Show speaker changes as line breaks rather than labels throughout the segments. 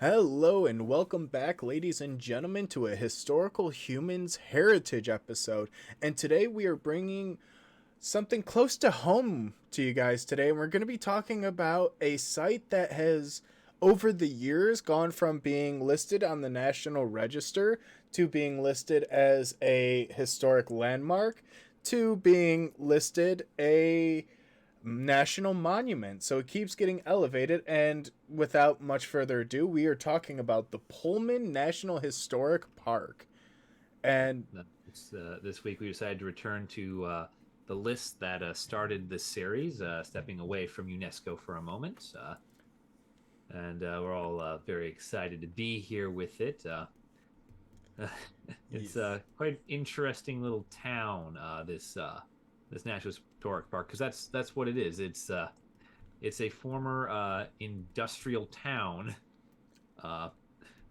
Hello and welcome back, ladies and gentlemen, to a historical humans heritage episode. And today we are bringing something close to home to you guys today. And we're going to be talking about a site that has, over the years, gone from being listed on the National Register to being listed as a historic landmark to being listed a national monument. So it keeps getting elevated. And without much further ado, we are talking about the Pullman National Historic Park. And
This week we decided to return to the list that started this series, stepping away from UNESCO for a moment. And We're all very excited to be here with it. It's
yes,
quite an interesting little town, this National Historic Park, because that's what it is. It's a former industrial town uh,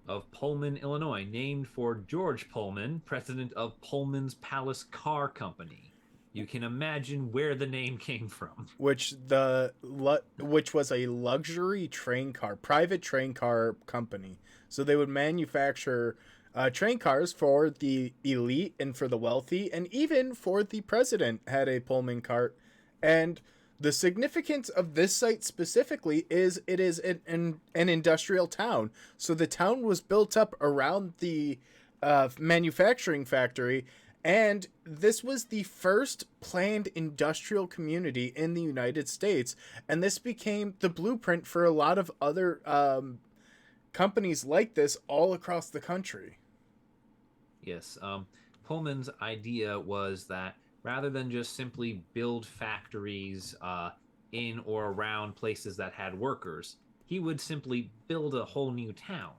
of Pullman, Illinois, named for George Pullman, president of Pullman's Palace Car Company. You can imagine where the name came from.
which was a luxury train car, private train car company. So they would manufacture train cars for the elite and for the wealthy, and even for the president had a Pullman cart. And the significance of this site specifically is it is an industrial town. So the town was built up around the manufacturing factory, and this was the first planned industrial community in the United States. And this became the blueprint for a lot of other companies like this all across the country.
Yes, Pullman's idea was that rather than just simply build factories in or around places that had workers, he would simply build a whole new town.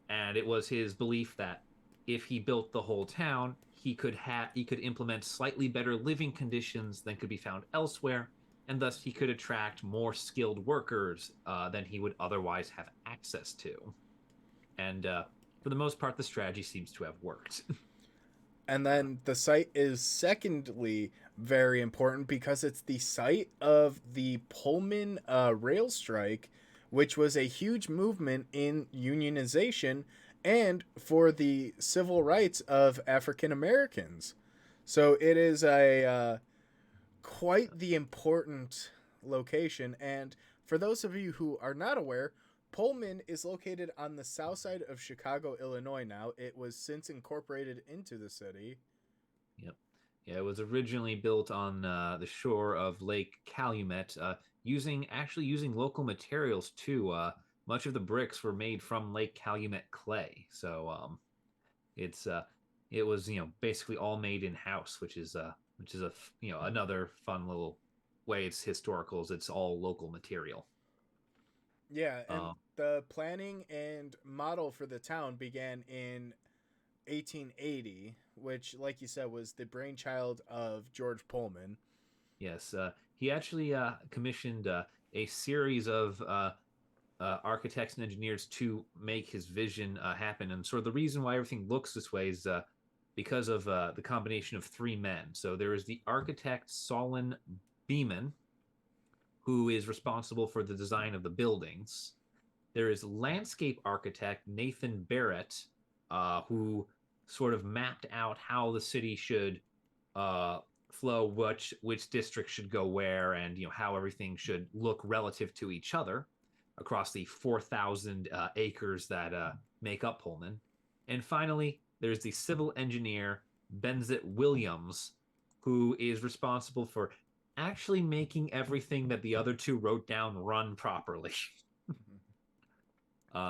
And it was his belief that if he built the whole town, he could implement slightly better living conditions than could be found elsewhere, and thus he could attract more skilled workers than he would otherwise have access to. And For the most part, the strategy seems to have worked.
And then the site is secondly very important because it's the site of the Pullman rail strike, which was a huge movement in unionization and for the civil rights of African Americans. So it is a quite the important location. And for those of you who are not aware, Pullman is located on the south side of Chicago, Illinois now. It was since incorporated into the city.
Yep. Yeah, it was originally built on the shore of Lake Calumet, using local materials too. Much of the bricks were made from Lake Calumet clay, so it's it was basically all made in house, which is another fun little way it's historical. Is it's all local material.
Yeah, and
Um,
the planning and model for the town began in 1880, which, like you said, was the brainchild of George Pullman.
yes, he actually commissioned a series of architects and engineers to make his vision happen. And sort of the reason why everything looks this way is because of the combination of three men. So there is the architect Solon Beeman, who is responsible for the design of the buildings. There is landscape architect Nathan Barrett, who sort of mapped out how the city should uh, flow, which district should go where, and how everything should look relative to each other across the 4,000 acres that make up Pullman. And finally, there's the civil engineer Benzit Williams, who is responsible for actually making everything that the other two wrote down run properly.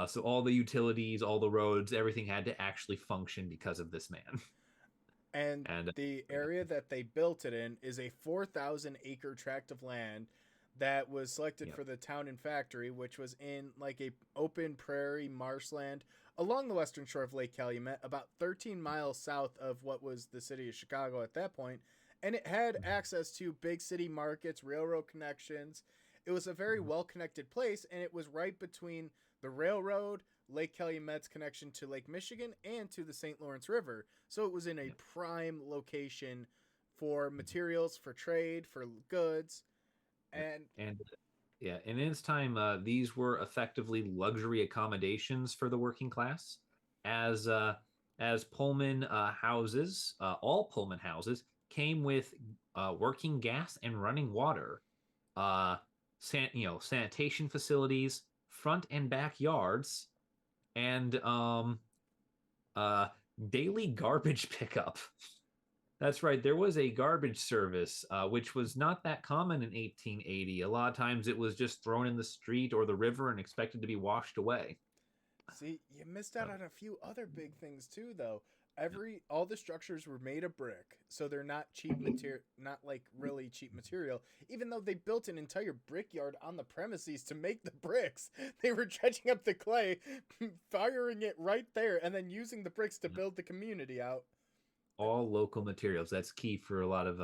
So all the utilities, all the roads, everything had to actually function because of this man.
And
And
the
Yeah,
area that they built it in is a 4,000 acre tract of land that was selected
yeah,
for the town and factory, which was in like a open prairie marshland along the western shore of Lake Calumet, about 13 miles south of what was the city of Chicago at that point. And it had access to big city markets, railroad connections. It was a very well connected place, and it was right between the railroad, Lake Calumet's connection to Lake Michigan, and to the St. Lawrence River. So it was in a
yeah.
prime location for materials, for trade, for goods.
Yep.
And
And Yeah, and in its time, these were effectively luxury accommodations for the working class, as Pullman houses, all Pullman houses came with working gas and running water, uh, sanitation facilities, front and backyards, and uh, daily garbage pickup. That's right. There was a garbage service, which was not that common in 1880. A lot of times it was just thrown in the street or the river and expected to be washed away.
See, you missed out
Uh,
on a few other big things too, though. All the structures were made of brick, so they're not cheap material, not like really cheap material. Even though they built an entire brickyard on the premises to make the bricks, they were dredging up the clay, firing it right there, and then using the bricks to build the community out.
all local materials. That's key for a lot of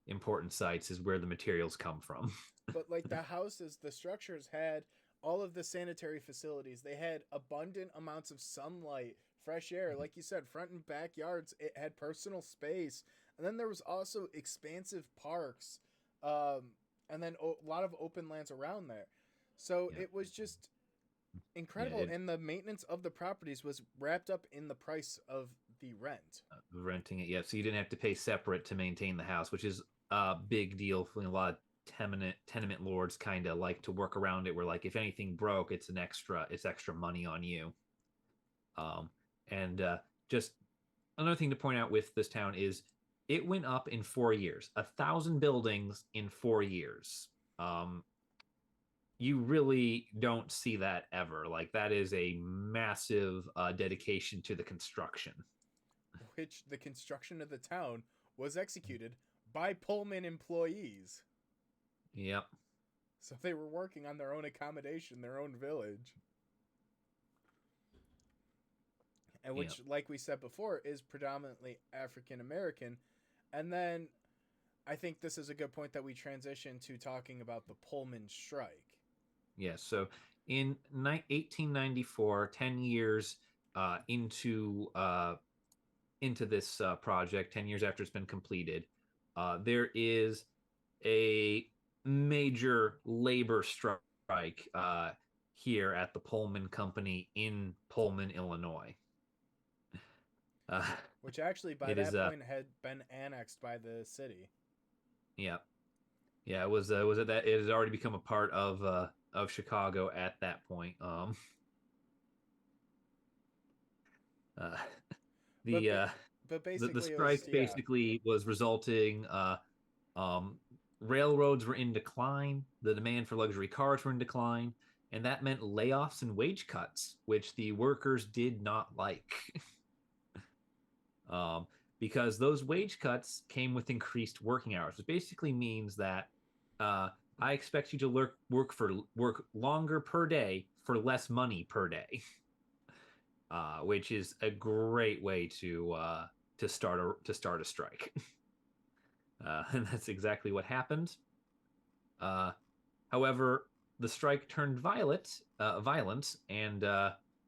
important sites, is where the materials come from.
But like the houses, the structures had all of the sanitary facilities. They had abundant amounts of sunlight, fresh air, like you said, front and backyards. It had personal space, and then there was also expansive parks, and then a lot of open lands around there. So
Yeah,
it was just
yeah.
incredible, and the maintenance of the properties was wrapped up in the price of the rent.
Renting it. Yeah, so you didn't have to pay separate to maintain the house, which is a big deal for a lot of tenement lords. Kind of like to work around it, where like if anything broke, it's extra money on you. Um, and just another thing to point out with this town is it went up in 4 years, 1,000 buildings in 4 years. You really don't see that ever. Like that is a massive dedication to the construction.
Which the construction of the town was executed by Pullman employees.
Yep.
So they were working on their own accommodation, their own village. And
Yep.
which, like we said before, is predominantly African American. And then I think this is a good point that we transition to talking about the Pullman strike.
Yes. So in 1894, 10 years into this project, 10 years after it's been completed, there is a major labor strike here at the Pullman Company in Pullman, Illinois. Uh,
Which actually, by
it is,
that point, had been annexed by the city.
yeah, yeah. Was it that it has already become a part of Chicago at that point? Uh,
But
the uh,
but
the
basically, it was
strike
yeah.
basically was resulting. Um, Railroads were in decline. The demand for luxury cars were in decline, and that meant layoffs and wage cuts, which the workers did not like. um, because those wage cuts came with increased working hours, which basically means that uh, I expect you to work longer per day for less money per day, which is a great way to start a strike. And that's exactly what happened. Uh, However, the strike turned violent, and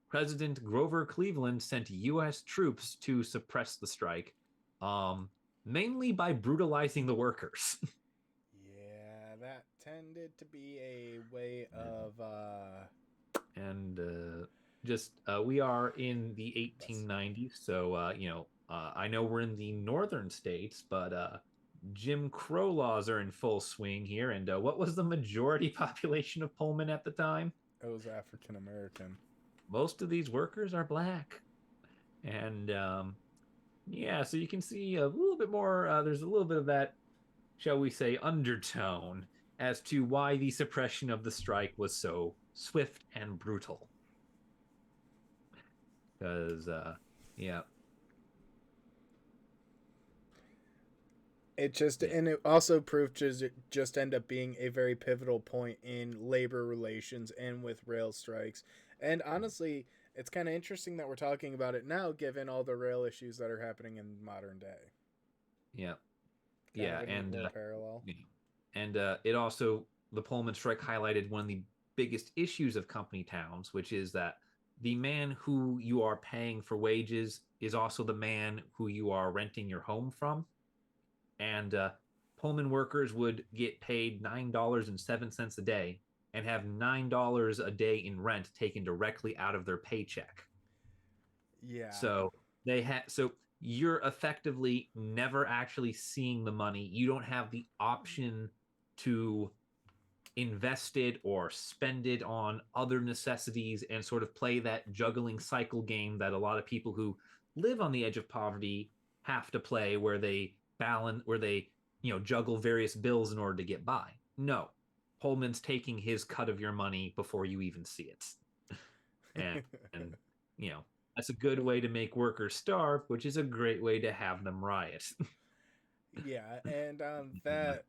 President Grover Cleveland sent U.S. troops to suppress the strike, um, mainly by brutalizing the workers.
Yeah, that tended to be a way of
And just we are in the
Bless.
1890s, so I know we're in the northern states, but Jim Crow laws are in full swing here. And what was the majority population of Pullman at the time?
It was African American.
Most of these workers are black. And yeah, so you can see a little bit more. There's a little bit of that, shall we say, undertone as to why the suppression of the strike was so swift and brutal. Because, yeah,
It just
yeah,
and it also proved to just end up being a very pivotal point in labor relations and with rail strikes. And honestly, it's kind of interesting that we're talking about it now, given all the rail issues that are happening in modern day.
yeah,
Kind
yeah,
of a neat little parallel.
you know, and it also the Pullman strike highlighted one of the biggest issues of company towns, which is that the man who you are paying for wages is also the man who you are renting your home from. And Pullman workers would get paid $9.07 a day, and have $9 a day in rent taken directly out of their paycheck.
Yeah.
So so you're effectively never actually seeing the money. You don't have the option to invest it or spend it on other necessities and sort of play that juggling cycle game that a lot of people who live on the edge of poverty have to play, where they juggle various bills in order to get by. No, Pullman's taking his cut of your money before you even see it. And you know that's a good way to make workers starve, which is a great way to have them riot.
Yeah, and on
Yeah,
that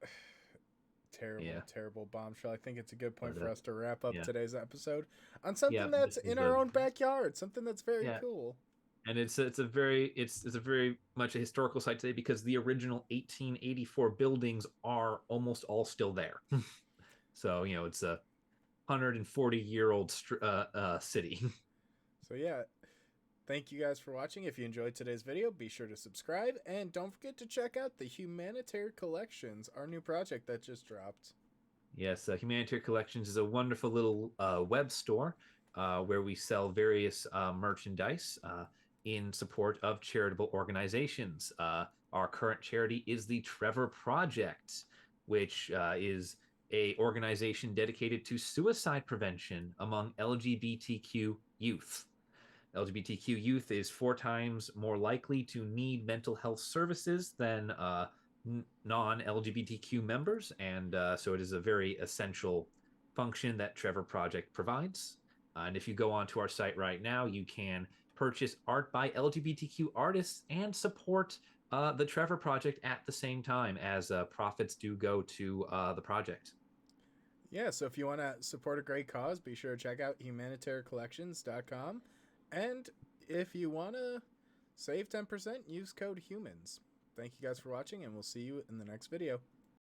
terrible,
yeah,
terrible bombshell, I think it's a good point
but
for us to wrap up
yeah,
today's episode on
yeah.
something that's
This
in
is
our
a
own backyard, something that's very
yeah,
cool.
and it's a very much a historical site today because the original 1884 buildings are almost all still there. So it's a 140-year-old city.
So yeah, thank you guys for watching. If you enjoyed today's video, be sure to subscribe and don't forget to check out the Humanitaire Collections, our new project that just dropped.
Yes, Humanitarian Collections is a wonderful little web store where we sell various merchandise in support of charitable organizations. Our current charity is the Trevor Project, which is a organization dedicated to suicide prevention among LGBTQ youth. LGBTQ youth is 4 times more likely to need mental health services than non-LGBTQ members, and so it is a very essential function that Trevor Project provides. And if you go onto our site right now, you can purchase art by LGBTQ artists and support the Trevor Project at the same time, as profits do go to the project.
Yeah, so if you want to support a great cause, be sure to check out humanitairecollections.com. And if you want to save 10%, use code HUMANS. Thank you guys for watching, and we'll see you in the next video.